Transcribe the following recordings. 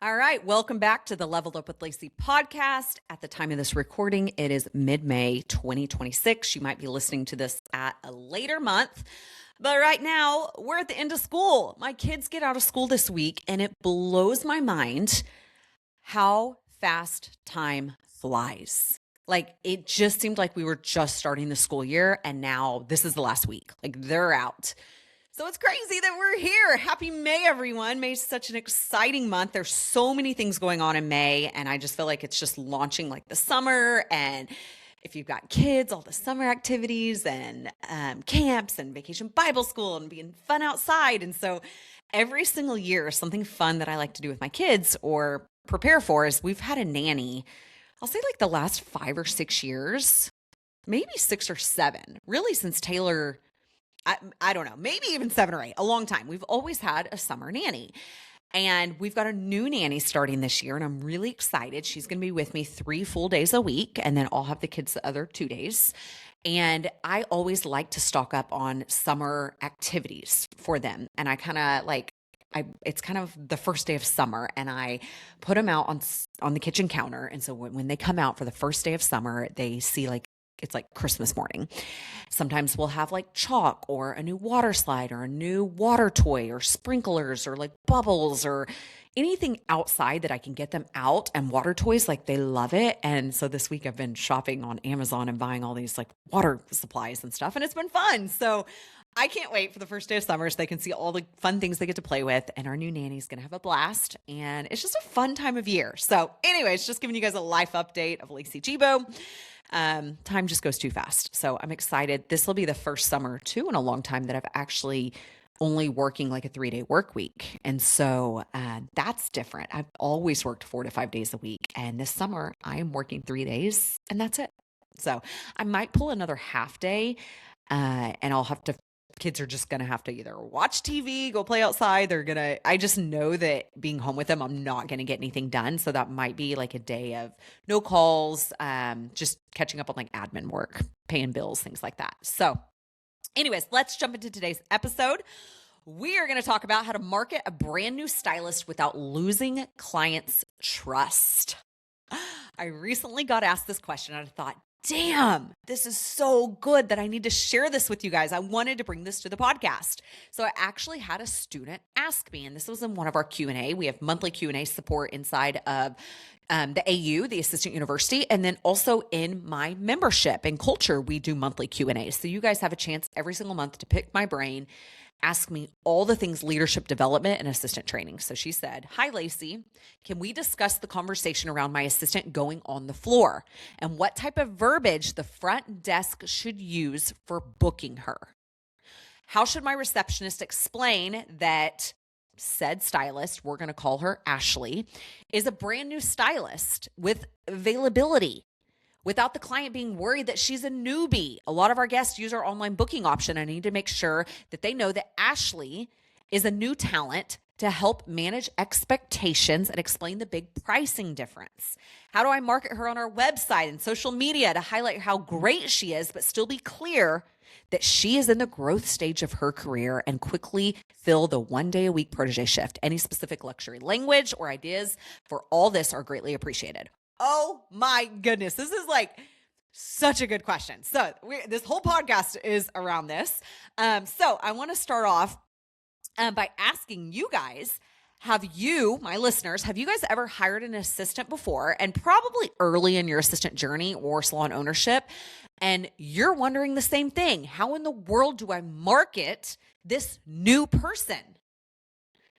All right, welcome back to the Leveled Up with Lacey podcast. At the time of this recording, it is mid-May 2026. You might be listening to this at a later month, but right now we're at the end of school. My kids get out of school this week, and it blows my mind how fast time flies. Like, it just seemed like we were just starting the school year, and now this is the last week. Like, they're out. So it's crazy that we're here. Happy May, everyone. May is such an exciting month. There's so many things going on in May, and I just feel like it's just launching like the summer. And if you've got kids, all the summer activities and camps and vacation Bible school and being fun outside. And so every single year, something fun that I like to do with my kids or prepare for is we've had a nanny, I'll say like the last 5 or 6 years, maybe 6 or 7, really since Taylor, I don't know, maybe even 7 or 8, a long time. We've always had a summer nanny. And we've got a new nanny starting this year, and I'm really excited. She's going to be with me 3 full days a week, and then I'll have the kids the other 2 days. And I always like to stock up on summer activities for them. And I kind of like, it's kind of the first day of summer, and I put them out on the kitchen counter. And so when they come out for the first day of summer, they see like, it's like Christmas morning. Sometimes we'll have like chalk or a new water slide or a new water toy or sprinklers or like bubbles or anything outside that I can get them out, and water toys, like they love it. And so this week I've been shopping on Amazon and buying all these like water supplies and stuff, and it's been fun. So I can't wait for the first day of summer so they can see all the fun things they get to play with. And our new nanny's going to have a blast. And it's just a fun time of year. So anyways, just giving you guys a life update of Lacey Jibo. Time just goes too fast. So I'm excited. This will be the first summer too in a long time that I've actually only working like a 3-day work week. And so that's different. I've always worked 4 to 5 days a week. And this summer I am working 3 days and that's it. So I might pull another half day and I'll have to, kids are just going to have to either watch TV, go play outside. I just know that being home with them, I'm not going to get anything done. So that might be like a day of no calls, just catching up on like admin work, paying bills, things like that. So anyways, let's jump into today's episode. We are going to talk about how to market a brand new stylist without losing clients' trust. I recently got asked this question and I thought, damn, this is so good that I need to share this with you guys. I wanted to bring this to the podcast. So I actually had a student ask me, and this was in one of our Q&A. We have monthly Q&A support inside of the AU, the Assistant University, and then also in my membership and culture, we do monthly Q&A. So you guys have a chance every single month to pick my brain, ask me all the things leadership development and assistant training. So she said, "Hi, Lacey, can we discuss the conversation around my assistant going on the floor and what type of verbiage the front desk should use for booking her? How should my receptionist explain that said stylist, we're going to call her Ashley, is a brand new stylist with availability without the client being worried that she's a newbie? A lot of our guests use our online booking option. I need to make sure that they know that Ashley is a new talent to help manage expectations and explain the big pricing difference. How do I market her on our website and social media to highlight how great she is, but still be clear that she is in the growth stage of her career and quickly fill the 1-day-a-week protege shift? Any specific luxury language or ideas for all this are greatly appreciated." Oh my goodness. This is like such a good question. So this whole podcast is around this. So I want to start off by asking you guys, my listeners, have you guys ever hired an assistant before, and probably early in your assistant journey or salon ownership, and you're wondering the same thing? How in the world do I market this new person?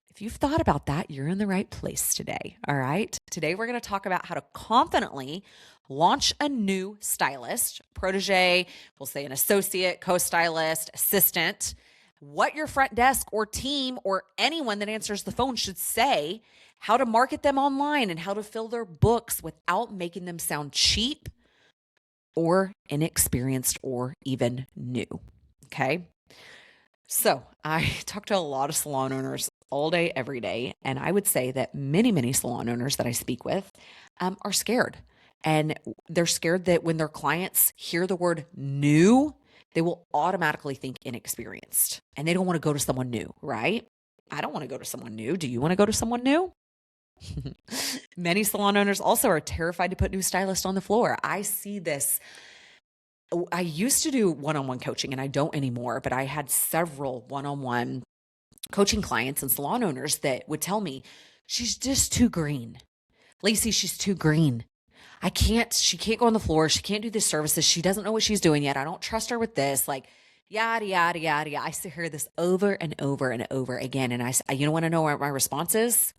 If you've thought about that, you're in the right place today, all right? Today, we're going to talk about how to confidently launch a new stylist, protege, we'll say an associate, co-stylist, assistant, what your front desk or team or anyone that answers the phone should say, how to market them online, and how to fill their books without making them sound cheap or inexperienced or even new, okay? So I talk to a lot of salon owners all day, every day. And I would say that many, many salon owners that I speak with are scared. And they're scared that when their clients hear the word new, they will automatically think inexperienced. And they don't want to go to someone new, right? I don't want to go to someone new. Do you want to go to someone new? Many salon owners also are terrified to put new stylists on the floor. I see this. I used to do one-on-one coaching and I don't anymore, but I had several one-on-one coaching clients and salon owners that would tell me, she's just too green. Lacey, she's too green. She can't go on the floor. She can't do the services. She doesn't know what she's doing yet. I don't trust her with this. Like, yada, yada, yada, yada. I hear this over and over and over again. And you don't want to know what my response is?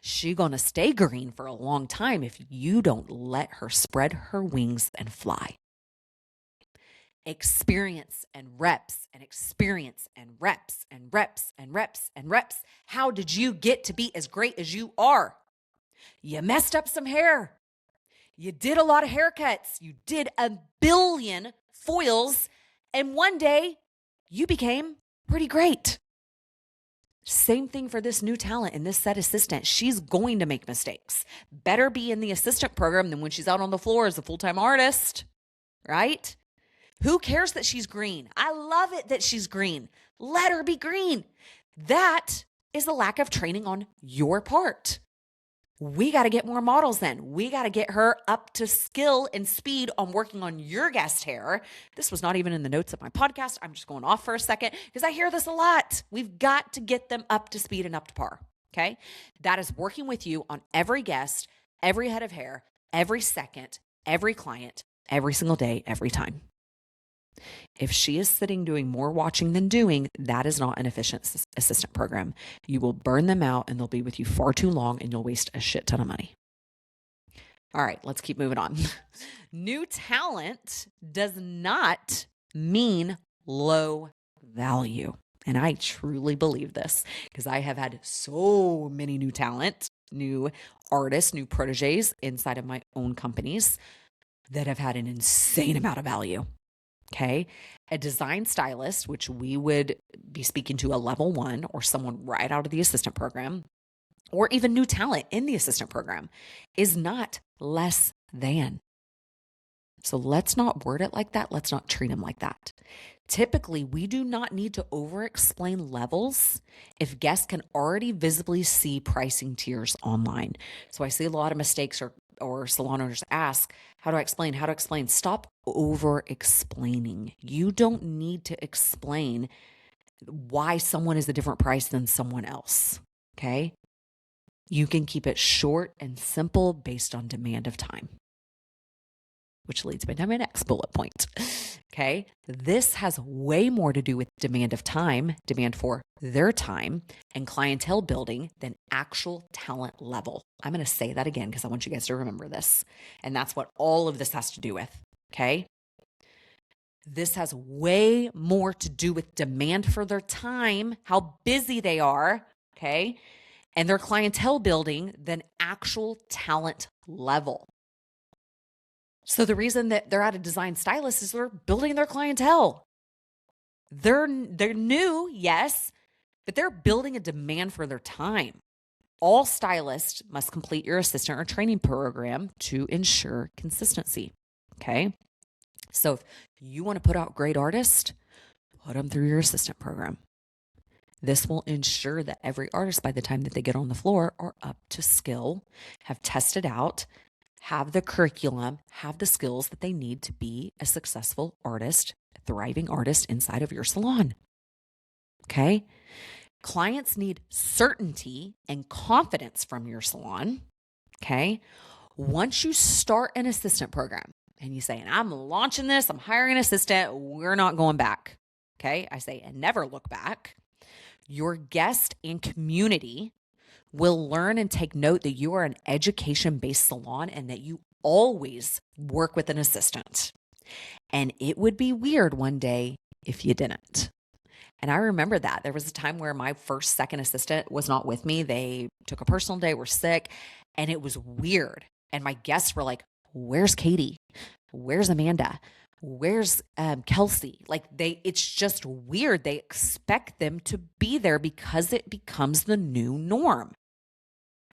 She's going to stay green for a long time if you don't let her spread her wings and fly. Experience and reps and experience and reps and reps and reps and reps. How did you get to be as great as you are? You messed up some hair. You did a lot of haircuts. You did a billion foils. And one day you became pretty great. Same thing for this new talent and this set assistant. She's going to make mistakes. Better be in the assistant program than when she's out on the floor as a full-time artist, right? Who cares that she's green? I love it that she's green. Let her be green. That is the lack of training on your part. We got to get more models then. We got to get her up to skill and speed on working on your guest hair. This was not even in the notes of my podcast. I'm just going off for a second because I hear this a lot. We've got to get them up to speed and up to par. Okay. That is working with you on every guest, every head of hair, every second, every client, every single day, every time. If she is sitting doing more watching than doing, that is not an efficient assistant program. You will burn them out and they'll be with you far too long and you'll waste a shit ton of money. All right, let's keep moving on. New talent does not mean low value. And I truly believe this because I have had so many new talent, new artists, new proteges inside of my own companies that have had an insane amount of value. Okay. A design stylist, which we would be speaking to a level 1 or someone right out of the assistant program, or even new talent in the assistant program, is not less than. So let's not word it like that. Let's not treat them like that. Typically, we do not need to over-explain levels if guests can already visibly see pricing tiers online. So I see a lot of mistakes or salon owners ask, how do I explain? How to explain? Stop over-explaining. You don't need to explain why someone is a different price than someone else, okay? You can keep it short and simple based on demand of time, which leads me to my next bullet point, okay? This has way more to do with demand of time, demand for their time, and clientele building than actual talent level. I'm going to say that again because I want you guys to remember this. And that's what all of this has to do with, okay? This has way more to do with demand for their time, how busy they are, okay? And their clientele building than actual talent level. So the reason that they're at a design stylist is they're building their clientele. They're new, yes, but they're building a demand for their time. All stylists must complete your assistant or training program to ensure consistency, okay? So if you want to put out great artists, put them through your assistant program. This will ensure that every artist, by the time that they get on the floor, are up to skill, have tested out, have the curriculum, have the skills that they need to be a successful artist, a thriving artist inside of your salon. Okay? Clients need certainty and confidence from your salon. Okay? Once you start an assistant program and you say, and I'm launching this, I'm hiring an assistant, we're not going back. Okay? I say, and never look back. Your guest and community will learn and take note that you are an education-based salon and that you always work with an assistant. And it would be weird one day if you didn't. And I remember that. There was a time where my second assistant was not with me. They took a personal day, were sick, and it was weird. And my guests were like, where's Katie? Where's Amanda? Where's Kelsey? It's just weird. They expect them to be there because it becomes the new norm.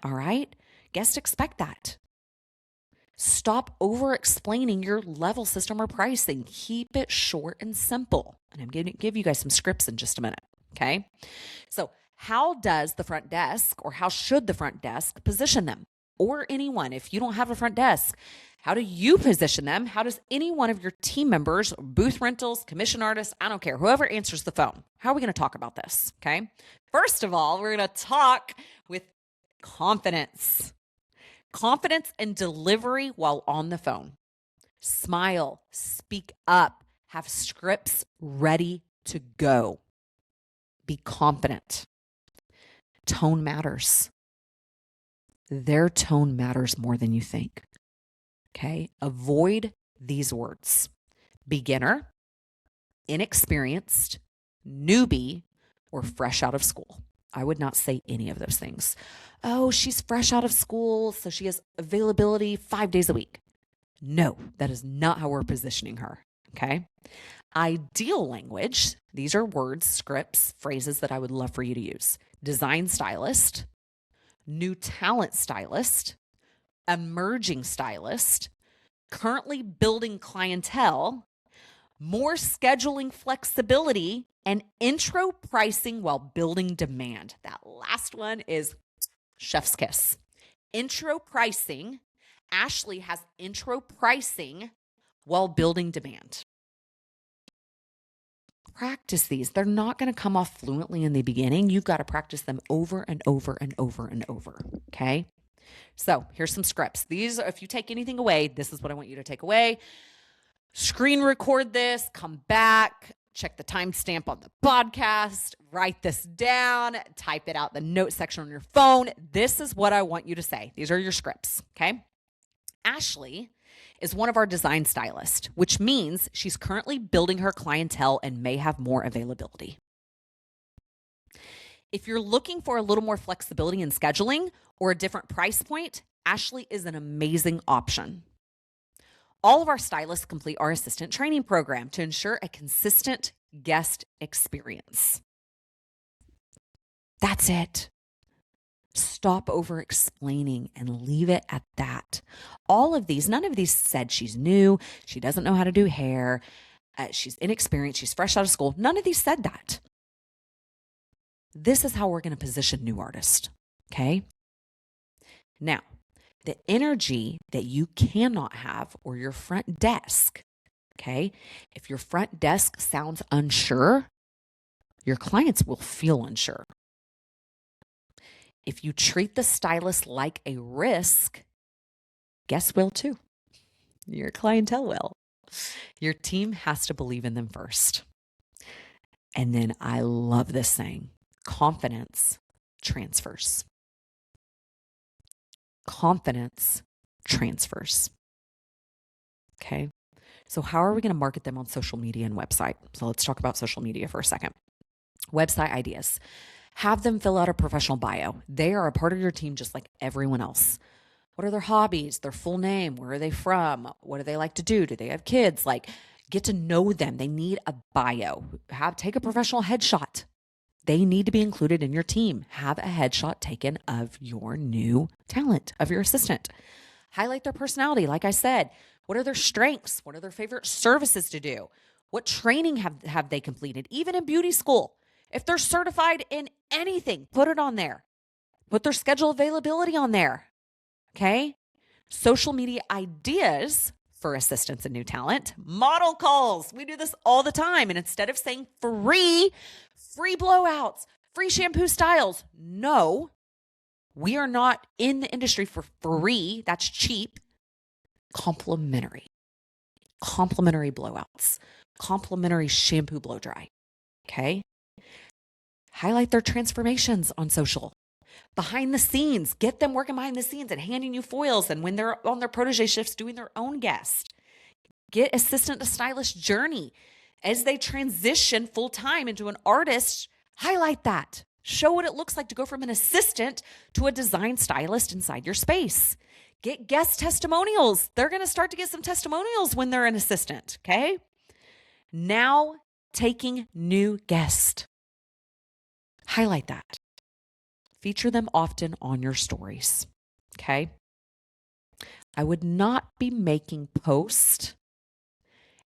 All right? Guests expect that. Stop over-explaining your level system or pricing. Keep it short and simple. And I'm going to give you guys some scripts in just a minute, okay? So How does the front desk, or how should the front desk position them? Or anyone, if you don't have a front desk, how do you position them? How does any one of your team members, booth rentals, commission artists, I don't care, whoever answers the phone, how are we going to talk about this? Okay. First of all, we're going to talk with confidence. Confidence and delivery while on the phone. Smile, speak up, have scripts ready to go. Be confident. Tone matters. Their tone matters more than you think. Okay? Avoid these words: beginner, inexperienced, newbie, or fresh out of school. I would not say any of those things. Oh, she's fresh out of school, so she has availability 5 days a week. No, that is not how we're positioning her. Okay? Ideal language, these are words, scripts, phrases that I would love for you to use. Design stylist, new talent stylist, emerging stylist, currently building clientele, more scheduling flexibility, and intro pricing while building demand. That last one is chef's kiss. Intro pricing. Ashley has intro pricing while building demand. Practice these. They're not going to come off fluently in the beginning. You've got to practice them over and over and over and over. Okay. So here's some scripts. These, if you take anything away, this is what I want you to take away. Screen record this, come back, check the timestamp on the podcast, write this down, type it out in the note section on your phone. This is what I want you to say. These are your scripts. Okay. Ashley is one of our design stylists, which means she's currently building her clientele and may have more availability. If you're looking for a little more flexibility in scheduling or a different price point, Ashley is an amazing option. All of our stylists complete our assistant training program to ensure a consistent guest experience. That's it. Stop over explaining and leave it at that. All of these, none of these said she's new, she doesn't know how to do hair, she's inexperienced, she's fresh out of school. None of these said that. This is how we're going to position new artists. Okay. Now, the energy that you cannot have, or your front desk. Okay. If your front desk sounds unsure, your clients will feel unsure. If you treat the stylist like a risk, guests will too. Your clientele will. Your team has to believe in them first. And then I love this saying, confidence transfers. Confidence transfers. Okay. So how are we going to market them on social media and website? So let's talk about social media for a second. Website ideas. Have them fill out a professional bio. They are a part of your team just like everyone else. What are their hobbies, their full name? Where are they from? What do they like to do? Do they have kids? Like, get to know them. They need a bio. Take a professional headshot. They need to be included in your team. Have a headshot taken of your new talent, of your assistant. Highlight their personality. Like I said, what are their strengths? What are their favorite services to do? What training have they completed? Even in beauty school. If they're certified in anything, put it on there. Put their schedule availability on there. Okay? Social media ideas for assistants and new talent. Model calls. We do this all the time. And instead of saying free blowouts, free shampoo styles, no, we are not in the industry for free. That's cheap. Complimentary blowouts, complimentary shampoo blow dry. Okay. Highlight their transformations on social. Behind the scenes, get them working behind the scenes and handing you foils. And when they're on their protege shifts, doing their own guest. Get assistant to stylist journey. As they transition full time into an artist, highlight that. Show what it looks like to go from an assistant to a design stylist inside your space. Get guest testimonials. They're going to start to get some testimonials when they're an assistant. Okay. Now taking new guests. Highlight that. Feature them often on your stories. Okay. I would not be making posts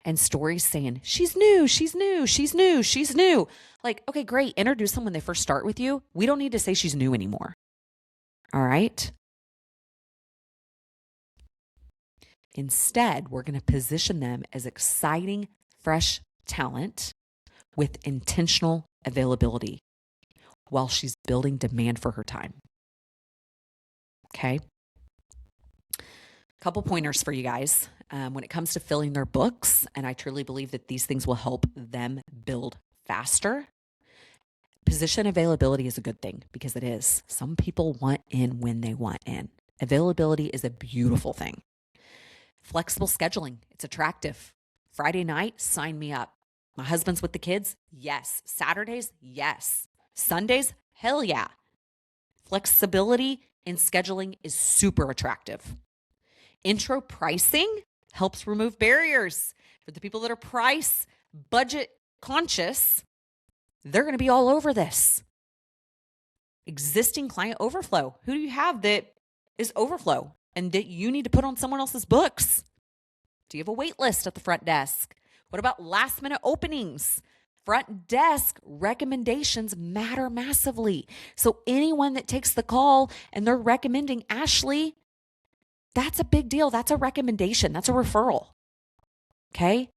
and stories saying, she's new, she's new, she's new, she's new. Like, okay, great. Introduce them when they first start with you. We don't need to say she's new anymore. All right. Instead, we're going to position them as exciting, fresh talent with intentional availability while she's building demand for her time. Okay. Couple pointers for you guys when it comes to filling their books, and I truly believe that these things will help them build faster. Position availability is a good thing because it is. Some people want in when they want in. Availability is a beautiful thing. Flexible scheduling, it's attractive. Friday night, sign me up. My husband's with the kids? Yes. Saturdays? Yes. Sundays? Hell yeah. Flexibility in scheduling is super attractive. Intro pricing helps remove barriers. For the people that are price budget conscious, they're going to be all over this. Existing client overflow. Who do you have that is overflow and that you need to put on someone else's books? Do you have a wait list at the front desk? What about last minute openings? Front desk recommendations matter massively. So anyone that takes the call and they're recommending Ashley, that's a big deal. That's a recommendation. That's a referral. Okay?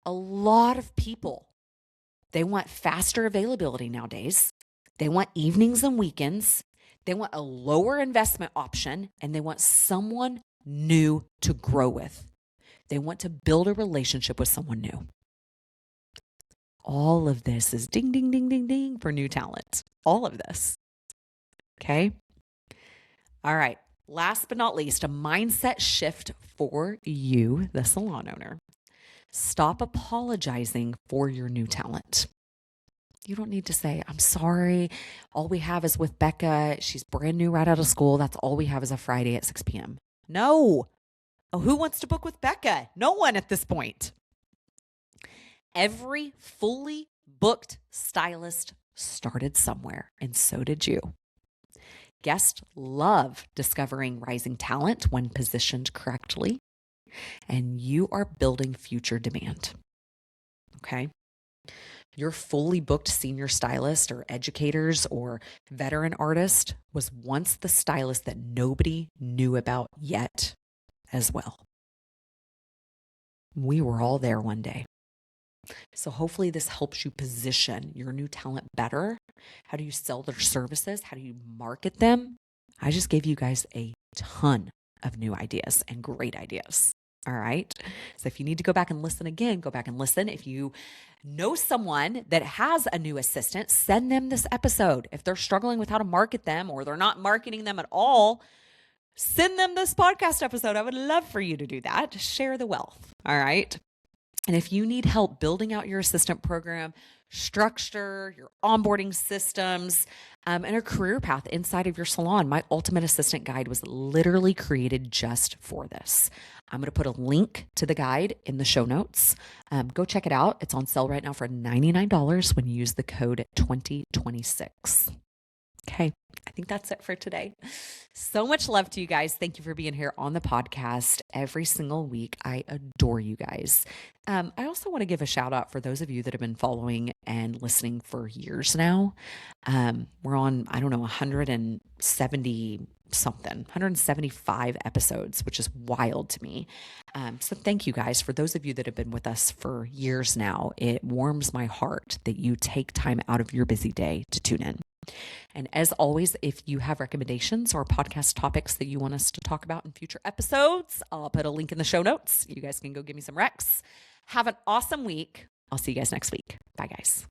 A lot of people, they want faster availability nowadays. They want evenings and weekends. They want a lower investment option, and they want someone new to grow with. They want to build a relationship with someone new. All of this is ding, ding, ding, ding, ding for new talent. All of this. Okay? All right. Last but not least, a mindset shift for you, the salon owner. Stop apologizing for your new talent. You don't need to say, I'm sorry. All we have is with Becca. She's brand new right out of school. That's all we have is a Friday at 6 p.m. No. Oh, who wants to book with Becca? No one at this point. Every fully booked stylist started somewhere, and so did you. Guests love discovering rising talent when positioned correctly, and you are building future demand. Okay? Your fully booked senior stylist or educators or veteran artist was once the stylist that nobody knew about yet as well. We were all there one day. So hopefully this helps you position your new talent better. How do you sell their services? How do you market them? I just gave you guys a ton of new ideas and great ideas. All right. So if you need to go back and listen again, go back and listen. If you know someone that has a new assistant, send them this episode. If they're struggling with how to market them or they're not marketing them at all, send them this podcast episode. I would love for you to do that. Share the wealth. All right. And if you need help building out your assistant program, structure, your onboarding systems, and a career path inside of your salon, my Ultimate Assistant Guide was literally created just for this. I'm going to put a link to the guide in the show notes. Go check it out. It's on sale right now for $99 when you use the code 2026. Okay, I think that's it for today. So much love to you guys. Thank you for being here on the podcast every single week. I adore you guys. I also want to give a shout out for those of you that have been following and listening for years now. We're on, 175 episodes, which is wild to me. So thank you guys. For those of you that have been with us for years now, it warms my heart that you take time out of your busy day to tune in. And as always, if you have recommendations or podcast topics that you want us to talk about in future episodes, I'll put a link in the show notes. You guys can go give me some recs. Have an awesome week. I'll see you guys next week. Bye, guys.